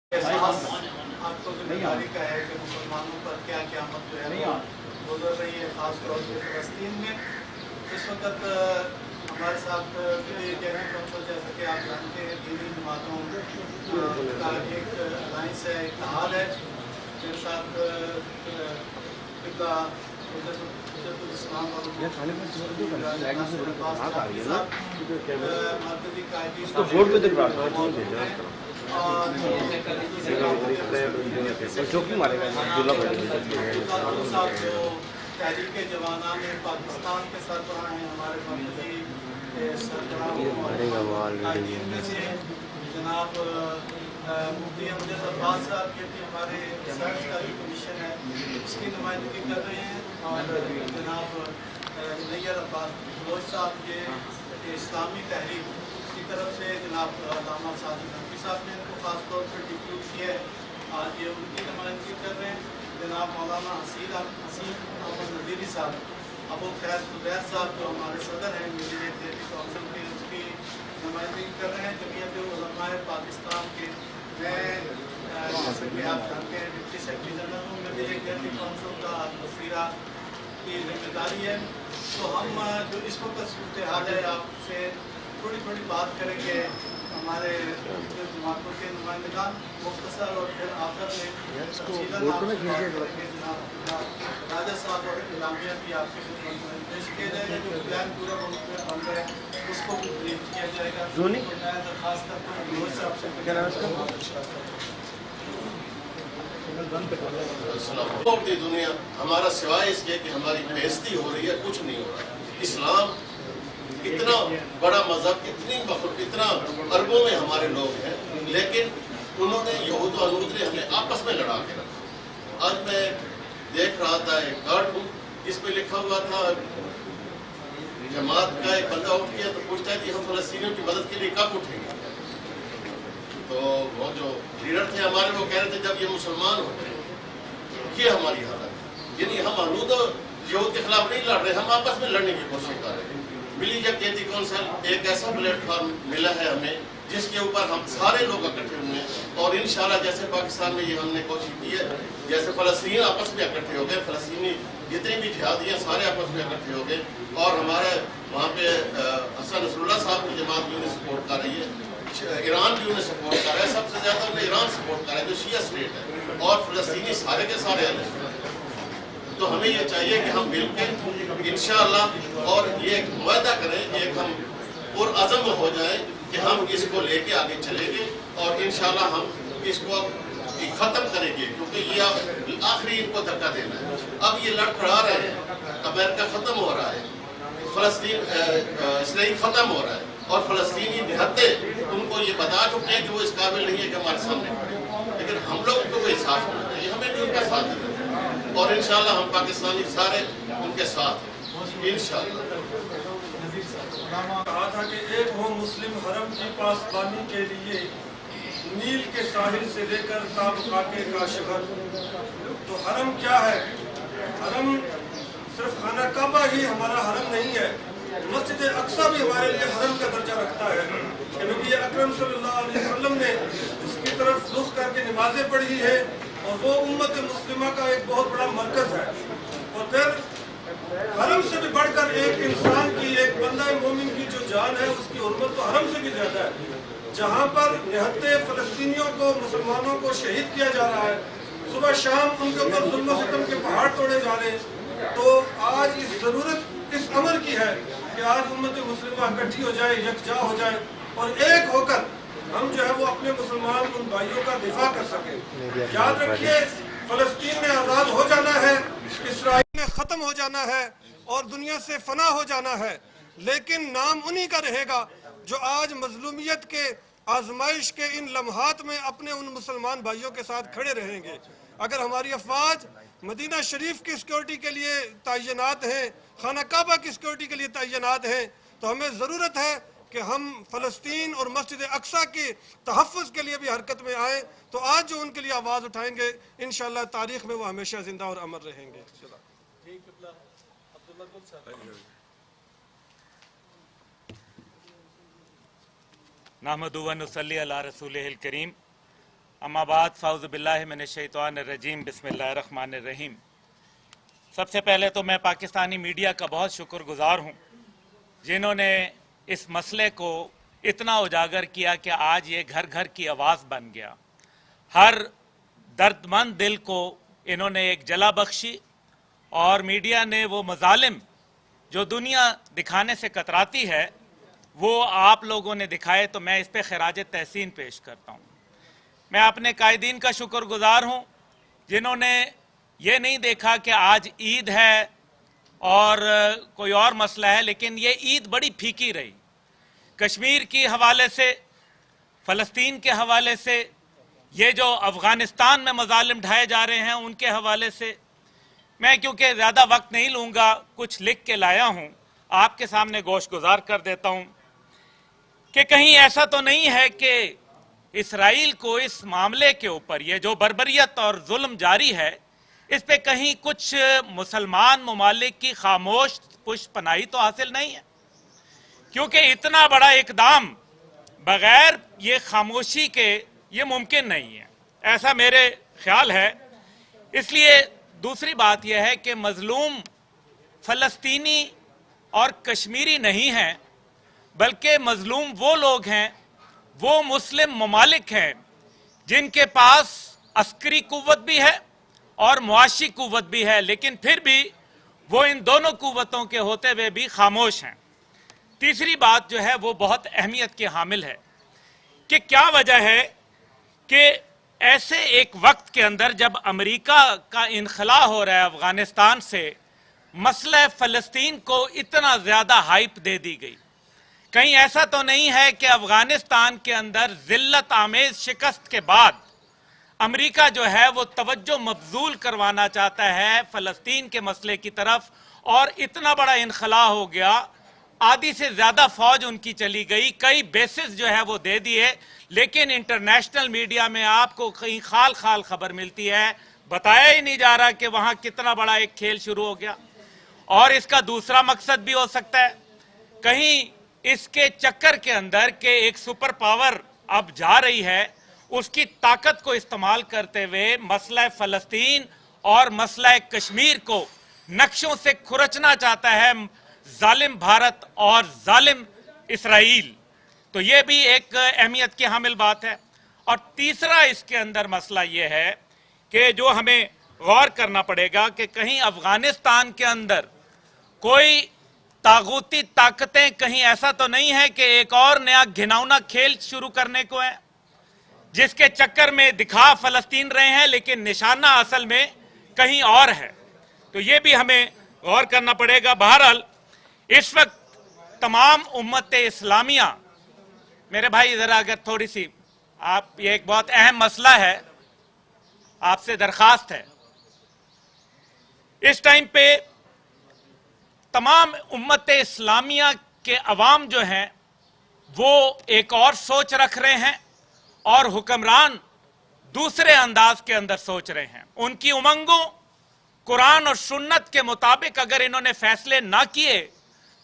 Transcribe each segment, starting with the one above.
एहसास आपको जिम्मेदारी का है कि मुसलमानों पर क्या क्या जो है गुजर रही है, ख़ास तौर पर फ़लस्तीन में। इस वक्त हमारे साथ जैसे कि आप जानते हैं दीनी जमातों का एक अलाइंस है, इत्तेहाद है। मेरे साथ इस्लाम तहरीक जवाना में पाकिस्तान के सरबराह हैं हमारे मरकजी सरबराह में से जनाब मुफ्ती अमजद अब्बास साहब के भी हमारे रिसर्च का जो कमीशन है उसकी नुमाइंदगी कर रहे हैं, और जनाब नैयर अब्बास बलोच साहब ये इस्लामी तहरीक की तरफ से जनाब अल्लामा साजिद नकवी साहब ने इनको खास तौर पर डिप्यूट किया है, आज ये उनकी नुमाइंदगी कर रहे हैं। जनाब मौलाना हसीन अहमद नज़ीरी साहब, अबू खैर जुबैर साहब जो हमारे सदर हैं मीडिया काउंसिल के, उसकी नुमाइंदगी कर रहे हैं। जमीयत उलमा पाकिस्तान के नए जैसे कि आप जानते हैं डिप्टी सेक्रेटरी जनरल हूँ, मैं मीडिया काउंसिल का वसीरा की जिम्मेदारी है। तो हम जो इस वक्त सूरत हाल है आपसे थोड़ी थोड़ी बात करेंगे। हमारे जमातों के नुमाइंदगान मुख्तसर और फिर आखिर में राजा साहब और इलामिया भी आपके पेश किया जाएगा। जो प्लान पूरा मुल्क में बन रहा है उसको भी ब्रीफ किया जाएगा। तो मैं दरख्वास्त करता हूँ पूरी दुनिया हमारा सिवाय इसके कि हमारी बेइज्जती हो रही है कुछ नहीं हो रहा। इस्लाम इतना बड़ा मजहब, इतना अरबों में हमारे लोग हैं, लेकिन उन्होंने यहूद और लूत ने हमें आपस में लड़ा के रखा। आज मैं देख रहा था एक कार्ड बुक, इस पे लिखा हुआ था जमात का एक बंदा उठ गया तो पूछता है कि हम फलस्तीनियों की मदद के लिए कब उठेंगे। तो वो जो लीडर थे हमारे वो कह रहे थे जब ये मुसलमान हो गए। ये हमारी हालत है, यानी हम आलूद यहूद के खिलाफ नहीं लड़ रहे, हम आपस में लड़ने की कोशिश कर रहे हैं। मिली जमयती कौंसिल एक ऐसा प्लेटफॉर्म मिला है हमें जिसके ऊपर हम सारे लोग इकट्ठे हुए हैं, और इंशाल्लाह जैसे पाकिस्तान में ये हमने कोशिश की है, जैसे फ़लस्तीन आपस में इकट्ठे हो गए, फ़लस्तीनी जितने भी जिहादी हैं सारे आपस में इकट्ठे हो गए, और हमारे वहाँ पे हसन नसरुल्लाह साहब की जमात भी उन्हें सपोर्ट कर रही है, ईरान भी उन्हें सपोर्ट कर रहा है, सबसे ज़्यादा उन्हें ईरान सपोर्ट कर रहा है जो शिया स्टेट है, और फ़लस्तीनी सारे के सारे अलग। तो हमें ये चाहिए कि हम मिलकर इंशाअल्लाह और ये एक वायदा करें, एक हम पुरअज़म हो जाएं कि हम इसको लेके आगे चलेंगे, और इंशाअल्लाह हम इसको ख़त्म करेंगे, क्योंकि ये अब आखिरी इनको धक्का देना है। अब ये लड़खड़ा रहे हैं, अमेरिका ख़त्म हो रहा है, फ़लस्तीन इसराइल ख़त्म हो रहा है, और फ़लस्तीनी निहत्ते उनको ये बता चुके हैं कि वो इस काबिल नहीं है कि हमारे सामने खड़े, लेकिन हम लोग को वो एहसास होना चाहिए, हमें भी उनका साथ देना, और इंशाअल्लाह हम पाकिस्तानी सारे उनके साथ हैं इंशाअल्लाह। कहा था कि एक हो मुस्लिम हरम की पासबानी के लिए नील के साहिल से लेकर ताबकाके का शहर। तो हरम क्या है? हरम सिर्फ खाना काबा ही हमारा हरम नहीं है, मस्जिद अक्सा भी हमारे लिए हरम का दर्जा रखता है। नबी अकरम सल्लल्लाहु अलैहि वसल्लम ने इसकी तरफ रुख करके नमाजें पढ़ी है, और वो उम्मत मुस्लिमा का एक बहुत बड़ा मरकज़ है। और फिर हरम से भी बढ़कर एक इंसान की, एक बंदा मोमिन की जो जान है उसकी हुर्मत तो हरम से भी ज़्यादा है। जहाँ पर निहत्ते फ़लस्तीनियों को, मुसलमानों को शहीद किया जा रहा है, सुबह शाम उनके ऊपर जुल्म सितम के पहाड़ तोड़े जा रहे हैं, तो आज इस ज़रूरत इस अमर की है कि आज उम्मत मुस्लिमा इकट्ठी हो जाए, यकजा हो जाए, और एक होकर हम जो है वो अपने मुसलमान उन भाइयों का दिफा कर सकें। याद रखिए, फ़लस्तीन में आज़ाद हो जाना है, इसराइल में ख़त्म हो जाना है, और दुनिया से फना हो जाना है, लेकिन नाम उन्हीं का रहेगा जो आज मजलूमियत के, आजमाइश के इन लम्हात में अपने उन मुसलमान भाइयों के साथ खड़े रहेंगे। अगर हमारी अफवाज मदीना शरीफ की सिक्योरिटी के लिए तैनात हैं, खाना काबा की सिक्योरिटी के लिए तैनात हैं, तो हमें ज़रूरत है कि हम फ़लस्तीन और मस्जिद अक्सा के तहफ़्फ़ुज़ के लिए भी हरकत में आएँ। तो आज जो उनके लिए आवाज़ उठाएंगे, इंशाअल्लाह तारीख़ में वो हमेशा ज़िंदा और अमर रहेंगे। नहमदु व नुसल्ली अला रसूलिहिल करीम। अम्मा बाद फ़ाउज़ु बिल्लाहि मिनश्शैतानिर्रजीम बिस्मिल्लाहिर्रहमानिर्रहीम। सबसे पहले तो मैं पाकिस्तानी मीडिया का बहुत शुक्रगुजार हूँ जिन्होंने इस मसले को इतना उजागर किया कि आज ये घर घर की आवाज़ बन गया। हर दर्दमंद दिल को इन्होंने एक जला बख्शी और मीडिया ने वो मजालिम जो दुनिया दिखाने से कतराती है वो आप लोगों ने दिखाए, तो मैं इस पे खराज तहसीन पेश करता हूँ। मैं अपने कायदीन का शुक्रगुजार हूँ जिन्होंने ये नहीं देखा कि आज ईद है और कोई और मसला है, लेकिन ये ईद बड़ी फीकी रही। कश्मीर के हवाले से, फ़लस्तीन के हवाले से, ये जो अफ़गानिस्तान में मजालिम ढाए जा रहे हैं उनके हवाले से, मैं क्योंकि ज़्यादा वक्त नहीं लूँगा, कुछ लिख के लाया हूँ, आपके सामने गोशगुजार कर देता हूँ कि कहीं ऐसा तो नहीं है कि इसराइल को इस मामले के ऊपर ये जो बर्बरियत और जुल्म जारी है इस पे कहीं कुछ मुसलमान ममालिक की खामोश पुष्पनाही तो हासिल नहीं है, क्योंकि इतना बड़ा इकदाम बगैर ये खामोशी के ये मुमकिन नहीं है, ऐसा मेरे ख्याल है। इसलिए दूसरी बात यह है कि मजलूम फ़लस्तीनी और कश्मीरी नहीं हैं, बल्कि मजलूम वो लोग हैं, वो मुस्लिम ममालिक हैं जिनके पास अस्करी कुव्वत भी है और मुआशी कुव्वत भी है, लेकिन फिर भी वो इन दोनों कुव्वतों के होते हुए भी खामोश हैं। तीसरी बात जो है वो बहुत अहमियत की हामिल है कि क्या वजह है कि ऐसे एक वक्त के अंदर जब अमेरिका का इनखला हो रहा है अफगानिस्तान से, मसला फ़लस्तीन को इतना ज़्यादा हाइप दे दी गई। कहीं ऐसा तो नहीं है कि अफगानिस्तान के अंदर जिल्लत आमेज शिकस्त के बाद अमेरिका जो है वो तवज्जो मबजूल करवाना चाहता है फ़लस्तीन के मसले की तरफ, और इतना बड़ा इनखला हो गया, आधी से ज़्यादा फौज उनकी चली गई, कई बेसिस जो है वो दे दिए, लेकिन इंटरनेशनल मीडिया में आपको कहीं खाल खाल खबर मिलती है, बताया ही नहीं जा रहा कि वहाँ कितना बड़ा एक खेल शुरू हो गया। और इसका दूसरा मकसद भी हो सकता है, कहीं इसके चक्कर के अंदर के एक सुपर पावर अब जा रही है, उसकी ताकत को इस्तेमाल करते हुए मसला फ़लस्तीन और मसला कश्मीर को नक्शों से खुरचना चाहता है जालिम भारत और जालिम इसराइल। तो ये भी एक अहमियत की हामिल बात है। और तीसरा इसके अंदर मसला ये है कि जो हमें गौर करना पड़ेगा कि कहीं अफगानिस्तान के अंदर कोई तागूती ताकतें, कहीं ऐसा तो नहीं है कि एक और नया घिनौना खेल शुरू करने को है जिसके चक्कर में दिखा फ़लस्तीन रहे हैं लेकिन निशाना असल में कहीं और है। तो ये भी हमें गौर करना पड़ेगा। बहरहाल इस वक्त तमाम उम्मत इस्लामिया, मेरे भाई ज़रा अगर थोड़ी सी आप, ये एक बहुत अहम मसला है, आपसे दरख्वास्त है, इस टाइम पे तमाम उम्मत इस्लामिया के अवाम जो हैं वो एक और सोच रख रहे हैं और हुक्मरान दूसरे अंदाज के अंदर सोच रहे हैं। उनकी उमंगों कुरान और सुन्नत के मुताबिक अगर इन्होंने फैसले ना किए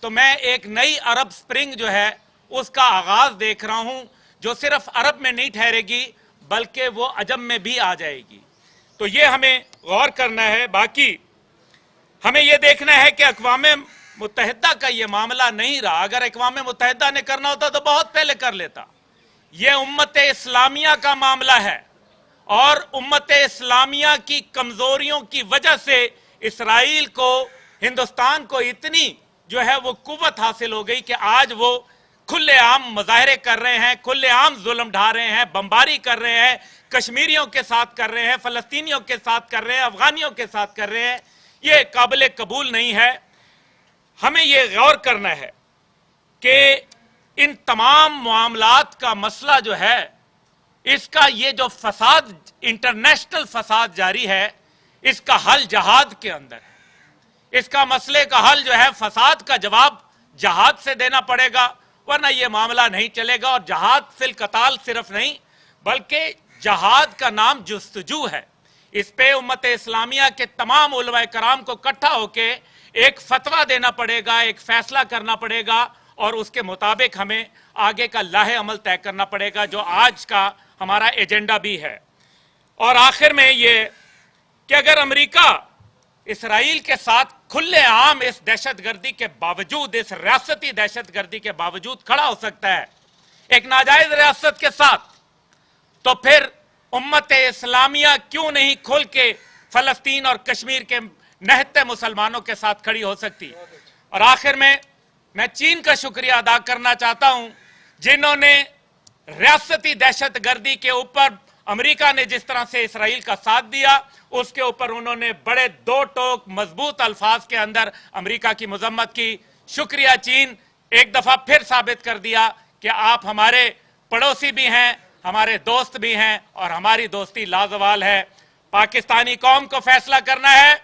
तो मैं एक नई अरब स्प्रिंग जो है उसका आगाज देख रहा हूं, जो सिर्फ अरब में नहीं ठहरेगी बल्कि वो अजम में भी आ जाएगी। तो ये हमें गौर करना है। बाकी हमें यह देखना है कि अक़वाम मुत्तहिदा का ये मामला नहीं रहा। अगर अक़वाम मुत्तहिदा ने करना होता तो बहुत पहले कर लेता। ये उम्मत इस्लामिया का मामला है और उम्मत इस्लामिया की कमजोरियों की वजह से इसराइल को, हिंदुस्तान को इतनी जो है वो कुव्वत हासिल हो गई कि आज वो खुलेआम मुजाहरे कर रहे हैं, खुलेआम जुल्म ढा रहे हैं, बमबारी कर रहे हैं, कश्मीरियों के साथ कर रहे हैं, फ़लस्तीनियों के साथ कर रहे हैं, अफगानियों के साथ कर रहे हैं। ये काबिल कबूल नहीं है। हमें ये गौर करना है कि इन तमाम मामलात का मसला जो है, इसका ये जो फसाद, इंटरनेशनल फसाद जारी है, इसका हल जहाद के अंदर है। इसका मसले का हल जो है, फसाद का जवाब जहाद से देना पड़ेगा, वरना ये मामला नहीं चलेगा। और जहाद फिल कताल सिर्फ नहीं बल्कि जहाद का नाम जुस्तजू है। इस पे उम्मत इस्लामिया के तमाम उलमाए कराम को इकट्ठा होके एक फतवा देना पड़ेगा, एक फैसला करना पड़ेगा और उसके मुताबिक हमें आगे का लाहे अमल तय करना पड़ेगा। जो आज का हमारा एजेंडा भी है। और आखिर में ये कि अगर अमेरिका इसराइल के साथ खुले आम इस दहशतगर्दी के बावजूद, इस रियासती दहशतगर्दी के बावजूद खड़ा हो सकता है एक नाजायज रियासत के साथ, तो फिर उम्मत इस्लामिया क्यों नहीं खुल के फलस्तीन और कश्मीर के निहत्ते मुसलमानों के साथ खड़ी हो सकती। और आखिर में मैं चीन का शुक्रिया अदा करना चाहता हूं, जिन्होंने रियासती दहशतगर्दी के ऊपर अमेरिका ने जिस तरह से इसराइल का साथ दिया, उसके ऊपर उन्होंने बड़े दो टोक मजबूत अल्फाज के अंदर अमेरिका की मजम्मत की। शुक्रिया चीन, एक दफा फिर साबित कर दिया कि आप हमारे पड़ोसी भी हैं, हमारे दोस्त भी हैं और हमारी दोस्ती लाजवाल है। पाकिस्तानी कौम को फैसला करना है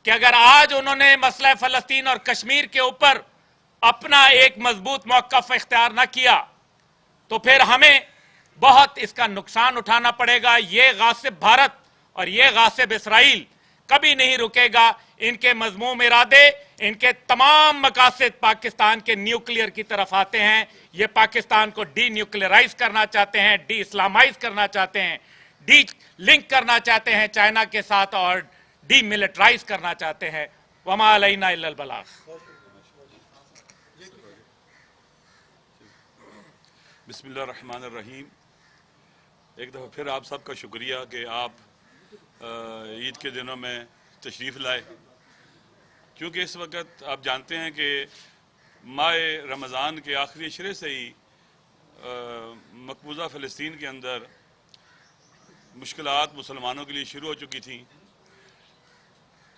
कि अगर आज उन्होंने मसला फलस्तीन और कश्मीर के ऊपर अपना एक मजबूत मौक़िफ़ इख्तियार न किया तो फिर हमें बहुत इसका नुकसान उठाना पड़ेगा। ये गासिब भारत और ये गासिब इसराइल कभी नहीं रुकेगा। इनके मजमूम इरादे, इनके तमाम मकासद पाकिस्तान के न्यूक्लियर की तरफ आते हैं। ये पाकिस्तान को डी न्यूक्लियराइज करना चाहते हैं, डी इस्लामाइज करना चाहते हैं, डी लिंक करना चाहते हैं चाइना के साथ और डी मिलिटराइज करना चाहते हैं। वमा अलैना इल्लल बलाग। बिस्मिल्लाहिर्रहमानिर्रहीम। एक दफ़ा फिर आप सबका शुक्रिया कि आप ईद के दिनों में तशरीफ़ लाए, क्योंकि इस वक्त आप जानते हैं कि माह रमज़ान के आखिरी अशरे से ही मकबूजा फ़लस्तीन के अंदर मुश्किलात मुसलमानों के लिए शुरू हो चुकी थी।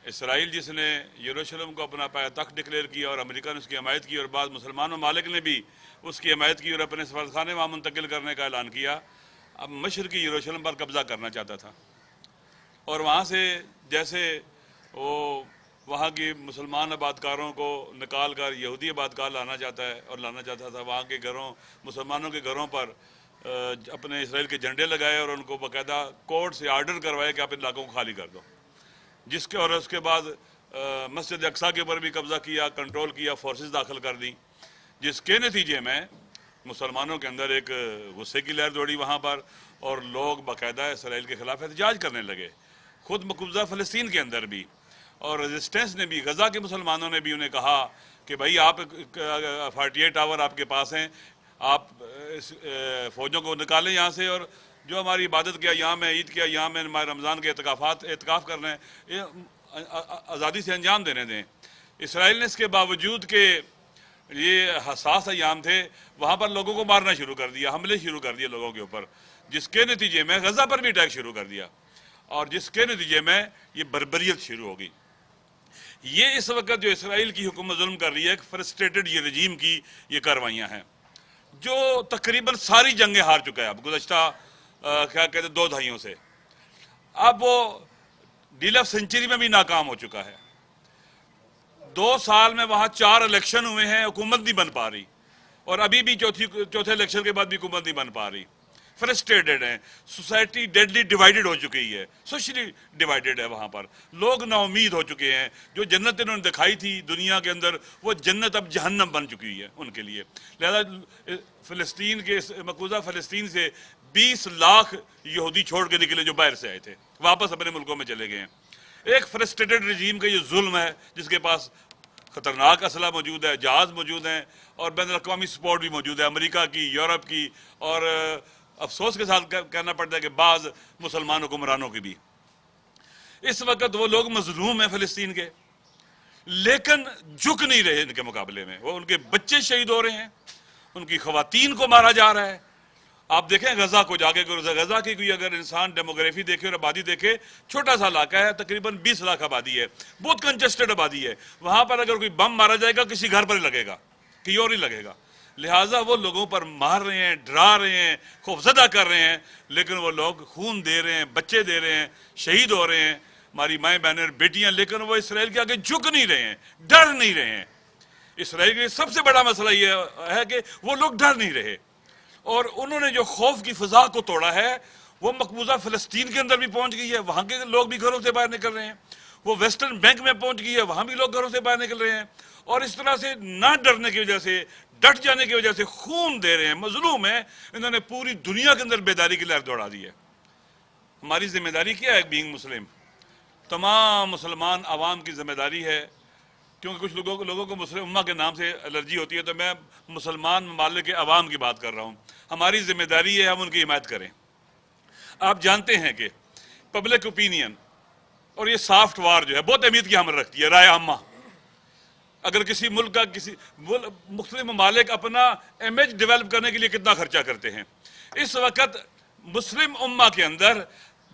इसराइल जिसने यरूशलेम को अपना पायतख्त डिक्लेयर किया और अमेरिका ने उसकी हमायत की, और बाद मुसलमान ममालिक ने भी उसकी हमायत की और अपने सफारतखाने वहाँ मुंतकिल करने का ऐलान किया। अब मशरक़ी यरूशलेम पर कब्ज़ा करना चाहता था और वहाँ से जैसे वो वहाँ की मुसलमान आबादकारों को निकाल कर यहूदी आबादकार लाना चाहता है और लाना चाहता था, वहाँ के घरों, मुसलमानों के घरों पर अपने इसराइल के झंडे लगाए और उनको बाकायदा कोर्ट से आर्डर करवाए कि आप इन इलाकों को खाली कर दो। जिसके और उसके बाद मस्जिद अक्सा के ऊपर भी कब्ज़ा किया, कंट्रोल किया, फोर्सेस दाखिल कर दी, जिसके नतीजे में मुसलमानों के अंदर एक गुस्से की लहर दौड़ी वहाँ पर और लोग बाकायदा इसराइल के ख़िलाफ़ एहतजाज करने लगे। ख़ुद मकबूजा फ़लस्तीन के अंदर भी और रेजिस्टेंस ने भी, गज़ा के मुसलमानों ने भी उन्हें कहा कि भाई आप 48 आवर आपके पास हैं, आप फ़ौजों को निकालें यहाँ से और जो हमारी इबादत के अय्याम है, ईद के अय्याम है, हमारे रमज़ान के एतकाफ़ करने हैं, ये आज़ादी से अंजाम देने दें। इसराइल ने इसके बावजूद कि ये हसास अय्याम थे, वहाँ पर लोगों को मारना शुरू कर दिया, हमले शुरू कर दिए लोगों के ऊपर, जिसके नतीजे में गज़ा पर भी अटैक शुरू कर दिया और जिसके नतीजे में ये बर्बरियत शुरू हो गई। ये इस वक्त जो इसराइल की हुकूमत जुल्म कर रही है, एक फ्रस्ट्रेटेड ये रजीम की ये कार्रवाइयाँ हैं जो तकरीबन सारी जंगें हार चुका है अब गुज़श्ता क्या कहते हैं 2 दहाइयों से। अब वो डील ऑफ सेंचुरी में भी नाकाम हो चुका है। 2 साल में वहाँ 4 इलेक्शन हुए हैं, हुकूमत नहीं बन पा रही और अभी भी चौथे इलेक्शन के बाद भी हुकूमत नहीं बन पा रही। फ्रस्ट्रेटेड हैं, सोसाइटी डेडली डिवाइडेड हो चुकी है, सोशली डिवाइडेड है। वहाँ पर लोग नाउमीद हो चुके हैं। जो जन्नत इन्होंने दिखाई थी दुनिया के अंदर, वो जन्नत अब जहन्नम बन चुकी है उनके लिए। लिहाजा फ़लस्तीन के मकबूजा फ़लस्तीन से 20 लाख यहूदी छोड़ के निकले जो बाहर से आए थे, वापस अपने मुल्कों में चले गए हैं। एक फ्रस्ट्रेटेड रजीम का ये जुल्म है जिसके पास ख़तरनाक असला मौजूद है, जहाज़ मौजूद हैं और बैनुल-अक़वामी सपोर्ट भी मौजूद है, अमेरिका की, यूरोप की और अफसोस के साथ कहना पड़ता है कि बाज़ मुसलमान हुक्मरानों की भी। इस वक्त वो लोग मजलूम हैं फ़लस्तीन के, लेकिन झुक नहीं रहे इनके मुकाबले में। वो उनके बच्चे शहीद हो रहे हैं, उनकी ख़वातीन को मारा जा रहा है। आप देखें गज़ा को जाके, गज़ा की कोई अगर इंसान डेमोग्राफी देखे और आबादी देखे, छोटा सा इलाका है, तकरीबन 20 लाख आबादी है, बहुत कंजस्टेड आबादी है। वहाँ पर अगर कोई बम मारा जाएगा किसी घर पर ही लगेगा, कहीं और ही लगेगा। लिहाजा वो लोगों पर मार रहे हैं, डरा रहे हैं, खौफजदा कर रहे हैं, लेकिन वो लोग खून दे रहे हैं, बच्चे दे रहे हैं, शहीद हो रहे हैं, हमारी माएँ बहनें बेटियाँ, लेकिन वो इसराइल के आगे झुक नहीं रहे हैं, डर नहीं रहे हैं। इसराइल का सबसे बड़ा मसला ये है कि वो लोग डर नहीं रहे और उन्होंने जो खौफ की फ़ज़ा को तोड़ा है वो मकबूजा फ़लस्तीन के अंदर भी पहुँच गई है, वहाँ के लोग भी घरों से बाहर निकल रहे हैं। वो वेस्टर्न बैंक में पहुँच गई है, वहाँ भी लोग घरों से बाहर निकल रहे हैं। और इस तरह से ना डरने की वजह से, ڈٹ جانے کی وجہ سے خون دے رہے ہیں، مظلوم ہیں، انہوں نے پوری دنیا کے اندر بیداری کی لہر دوڑا دی ہے۔ ہماری ذمہ داری کیا ہے بینگ مسلم؟ تمام مسلمان عوام کی ذمہ داری ہے، کیونکہ کچھ لوگوں کو مسلم امہ کے نام سے الرجی ہوتی ہے، تو میں مسلمان ممالک کے عوام کی بات کر رہا ہوں۔ ہماری ذمہ داری ہے ہم ان کی حمایت کریں۔ آپ جانتے ہیں کہ پبلک اوپینین اور یہ سافٹ وار جو ہے بہت اہمیت کی حامل رکھتی ہے، رائے عامہ۔ اگر کسی ملک کا مختلف ممالک اپنا امیج ڈیولپ کرنے کے لیے کتنا خرچہ کرتے ہیں، اس وقت مسلم امہ کے اندر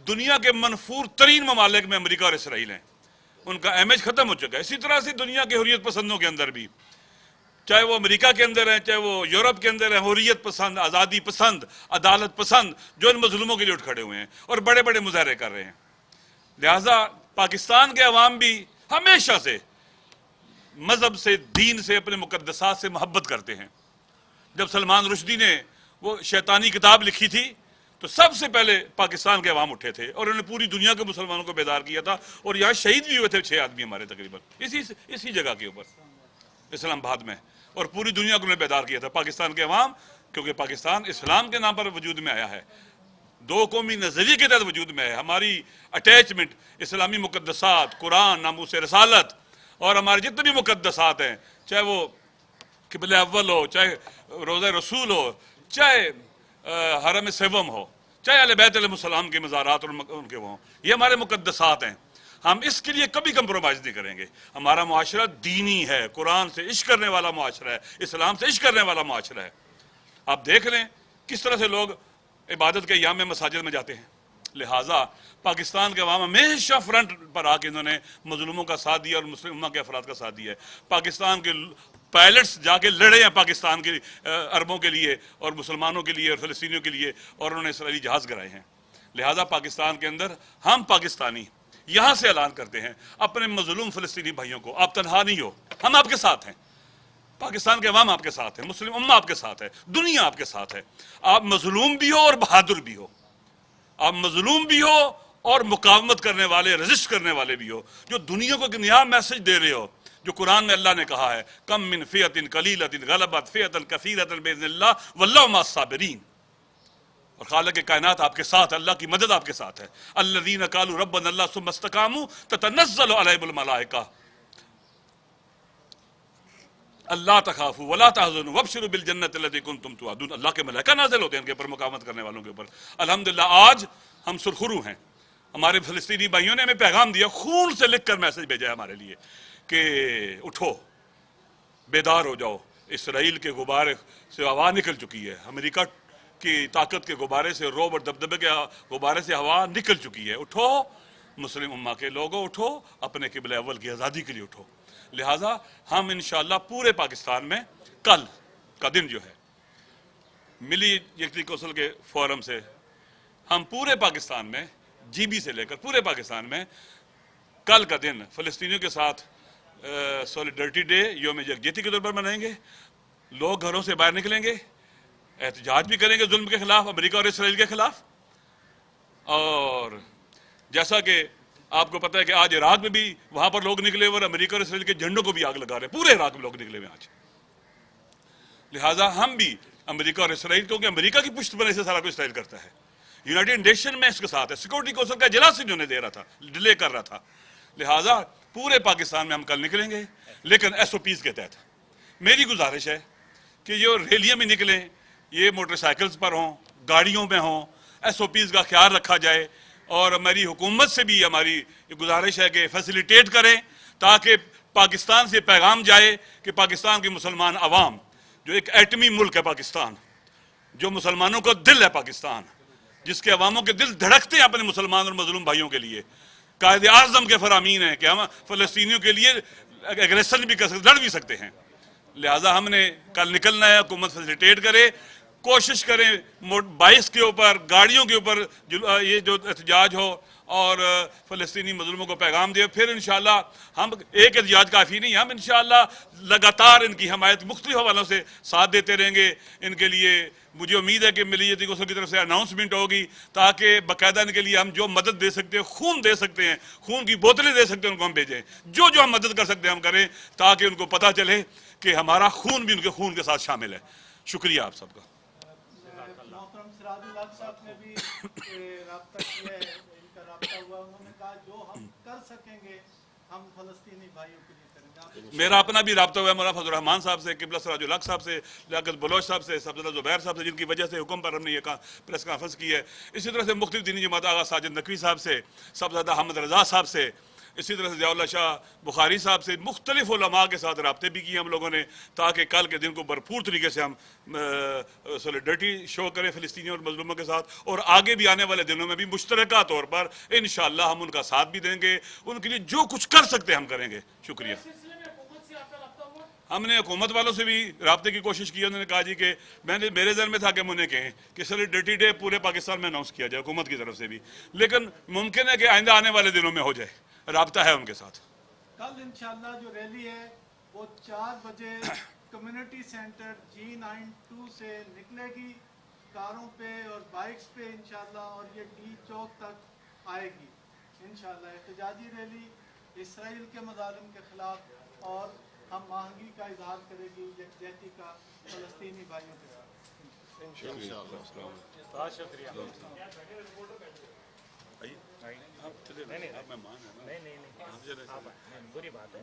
دنیا کے منفور ترین ممالک میں امریکہ اور اسرائیل ہیں، ان کا امیج ختم ہو چکا ہے۔ اسی طرح سے دنیا کے حریت پسندوں کے اندر بھی، چاہے وہ امریکہ کے اندر ہیں، چاہے وہ یورپ کے اندر ہیں، حریت پسند، آزادی پسند، عدالت پسند جو ان مظلوموں کے لیے اٹھ کھڑے ہوئے ہیں اور بڑے بڑے مظاہرے کر رہے ہیں۔ لہٰذا پاکستان کے عوام بھی ہمیشہ سے مذہب سے، دین سے، اپنے مقدسات سے محبت کرتے ہیں۔ جب سلمان رشدی نے وہ شیطانی کتاب لکھی تھی تو سب سے پہلے پاکستان کے عوام اٹھے تھے اور انہوں نے پوری دنیا کے مسلمانوں کو بیدار کیا تھا، اور یہاں شہید بھی ہوئے تھے 6 آدمی ہمارے تقریباً اسی جگہ کے اوپر، اسلام آباد میں، اور پوری دنیا کو انہوں نے بیدار کیا تھا پاکستان کے عوام، کیونکہ پاکستان اسلام کے نام پر وجود میں آیا ہے، دو قومی نظریے کے تحت وجود میں ہے۔ ہماری اٹیچمنٹ اسلامی مقدسات، قرآن، ناموس رسالت اور ہمارے جتنے بھی مقدسات ہیں، چاہے وہ قبلہ اول ہو، چاہے روضہ رسول ہو، چاہے حرم سوم ہو، چاہے اہل بیت علیہ السلام کے مزارات اور ان کے وہ ہوں، یہ ہمارے مقدسات ہیں۔ ہم اس کے لیے کبھی کمپرومائز نہیں کریں گے۔ ہمارا معاشرہ دینی ہے، قرآن سے عشق کرنے والا معاشرہ ہے، اسلام سے عشق کرنے والا معاشرہ ہے۔ آپ دیکھ لیں کس طرح سے لوگ عبادت کے ایام میں مساجد میں جاتے ہیں۔ لہٰذا پاکستان کے عوام ہمیشہ فرنٹ پر آ کے انہوں نے مظلوموں کا ساتھ دیا اور مسلم امہ کے افراد کا ساتھ دیا ہے۔ پاکستان کے پائلٹس جا کے لڑے ہیں پاکستان کے عربوں کے لیے اور مسلمانوں کے لیے اور فلسطینیوں کے لیے، اور انہوں نے اسرائیلی جہاز گرائے ہیں۔ لہٰذا پاکستان کے اندر ہم پاکستانی یہاں سے اعلان کرتے ہیں اپنے مظلوم فلسطینی بھائیوں کو، آپ تنہا نہیں ہو، ہم آپ کے ساتھ ہیں، پاکستان کے عوام آپ کے ساتھ ہے، مسلم امہ آپ کے ساتھ ہے، دنیا آپ کے ساتھ ہے۔ آپ مظلوم بھی ہو اور بہادر بھی ہو، آپ مظلوم بھی ہو اور مقاومت کرنے والے، رزسٹ کرنے والے بھی ہو، جو دنیا کو ایک نیا میسج دے رہے ہو، جو قرآن میں اللہ نے کہا ہے کم من فئۃ قلیلۃ غلبت فئۃ کثیرۃ باذن اللہ واللہ مع الصابرین، اور خالق کائنات آپ کے ساتھ، اللہ کی مدد آپ کے ساتھ ہے۔ الذین قالوا ربنا اللہ ثم استقاموا تتنزل علیہم الملائکہ اللہ تخافوا ولا تحزنوا وابشروا بالجنۃ التی کنتم توعدون۔ اللہ کے ملائکہ نازل ہوتے ہیں ان کے اوپر، مقاومت کرنے والوں کے اوپر۔ الحمدللہ آج ہم سرخرو ہیں، ہمارے فلسطینی بھائیوں نے ہمیں پیغام دیا، خون سے لکھ کر میسج بھیجا ہے ہمارے لیے کہ اٹھو، بیدار ہو جاؤ، اسرائیل کے غبارے سے ہوا نکل چکی ہے، امریکہ کی طاقت کے غبارے سے، روب اور دبدبے کے غبارے سے ہوا نکل چکی ہے، اٹھو مسلم امہ کے لوگوں، اٹھو، اپنے قبلہ اول کی آزادی کے لیے اٹھو۔ لہٰذا ہم انشاءاللہ پورے پاکستان میں کل کا دن جو ہے ملی یکتی کونسل کے فورم سے ہم پورے پاکستان میں، جی بی سے لے کر پورے پاکستان میں کل کا دن فلسطینیوں کے ساتھ سولیڈرٹی ڈے، یوم یکجہتی کے طور پر منائیں گے۔ لوگ گھروں سے باہر نکلیں گے، احتجاج بھی کریں گے ظلم کے خلاف، امریکہ اور اسرائیل کے خلاف۔ اور جیسا کہ آپ کو پتہ ہے کہ آج عراق میں بھی وہاں پر لوگ نکلے ہوئے اور امریکہ اور اسرائیل کے جھنڈوں کو بھی آگ لگا رہے ہیں، پورے عراق میں لوگ نکلے ہوئے آج۔ لہٰذا ہم بھی امریکہ اور اسرائیل، کیونکہ امریکہ کی پشت بنے سے سارا کچھ اسرائیل کرتا ہے، یونائٹڈ نیشن میں اس کے ساتھ ہے، سیکورٹی کونسل کا اجلاس انہوں نے دے رہا تھا، ڈیلے کر رہا تھا۔ لہٰذا پورے پاکستان میں ہم کل نکلیں گے، لیکن ایس او پیز کے تحت۔ میری گزارش ہے کہ یہ ریلیاں میں نکلیں، یہ موٹر سائیکلز پر ہوں، گاڑیوں میں ہوں، ایس او پیز کا خیال رکھا جائے، اور ہماری حکومت سے بھی ہماری گزارش ہے کہ فیسیلیٹیٹ کریں تاکہ پاکستان سے پیغام جائے کہ پاکستان کی مسلمان عوام، جو ایک ایٹمی ملک ہے پاکستان، جو مسلمانوں کا دل ہے پاکستان، جس کے عواموں کے دل دھڑکتے ہیں اپنے مسلمان اور مظلوم بھائیوں کے لیے، قائد اعظم کے فرامین ہیں کہ ہم فلسطینیوں کے لیے ایگریسن بھی کر سکتے، لڑ بھی سکتے ہیں۔ لہٰذا ہم نے کل نکلنا ہے، حکومت فیسیلیٹیٹ کرے، कोशिश करें बाइक्स के ऊपर, गाड़ियों के ऊपर ये जो एहतजाज हो और फ़लस्तीनी मज़लूमों को पैगाम दे। फिर इंशाअल्लाह हम एक एहतजाज काफ़ी नहीं, हम इंशाअल्लाह लगातार इनकी हमायत मुख्तलिफ हवालों से साथ देते रहेंगे। इनके लिए मुझे उम्मीद है कि मिलियत गौसल की तरफ से अनाउंसमेंट होगी ताकि बाकायदा इनके लिए हम जो मदद दे सकते हैं, खून दे सकते हैं, खून की बोतलें दे सकते हैं, उनको हम भेजें। जो जो हम मदद कर सकते हैं हम करें ताकि उनको पता चले कि हमारा खून भी उनके खून के साथ शामिल है। शुक्रिया आप सबका। मोहतरम सिराजुल हक साहब ने भी राब्ता किया है, इनका राब्ता हुआ, उन्होंने कहा जो हम कर सकेंगे हम फलस्तीनी भाइयों के लिए करेंगे। मेरा अपना भी राब्ता हुआ है मौलाना फजल रहमान साहब से, किबला सिराजुल हक साहब से, लियाकत बलोच साहब से, सफदर जुबैर साहब से, जिनकी वजह से हुक्म पर हमने ये प्रेस कॉन्फ्रेंस की है। इसी तरह से मुख्तलिफ दीनी जमात आगा साजिद नकवी साहब से, सबज़ादा अहमद रजा साहब से, इसी तरह से ज़ियाउल्लाह शाह बुखारी साहब से, मुख्तलिफ उलमा के साथ राब्ते भी किए हम लोगों ने ताकि कल के दिन को भरपूर तरीके से हम सॉलिडरिटी शो करें फ़लस्तीनियों और मज़लूमों के साथ, और आगे भी आने वाले दिनों में भी मुश्तरका तौर पर इंशाअल्लाह हम उनका साथ भी देंगे, उनके लिए जो कुछ कर सकते हैं हम करेंगे। शुक्रिया। हमने हुकूमत वालों से भी राब्ते की कोशिश की। उन्होंने कहा जी कि मेरे ज़हन में था कि उन्हें कहें कि सॉलिडरिटी डे पूरे पाकिस्तान में अनाउंस किया जाए हुकूमत की तरफ से भी, लेकिन मुमकिन है कि आइंदा आने वाले दिनों में हो जाए। राब्ता है उनके साथ। कल इंशाअल्लाह जो रैली है वो 4 बजे कम्युनिटी सेंटर G92 से निकलेगी, कारों पे और बाइक्स पे इंशाअल्लाह, और ये डी चौक तक आएगी इंशाअल्लाह। एहतजाजी रैली इसराइल के मज़ालिम के ख़िलाफ़, और हम आहंगी का इजहार करेगी, यकजहती का फ़लस्तीनी भाइयों के साथ। बहुत शुक्रिया। नहीं, बुरी बात है।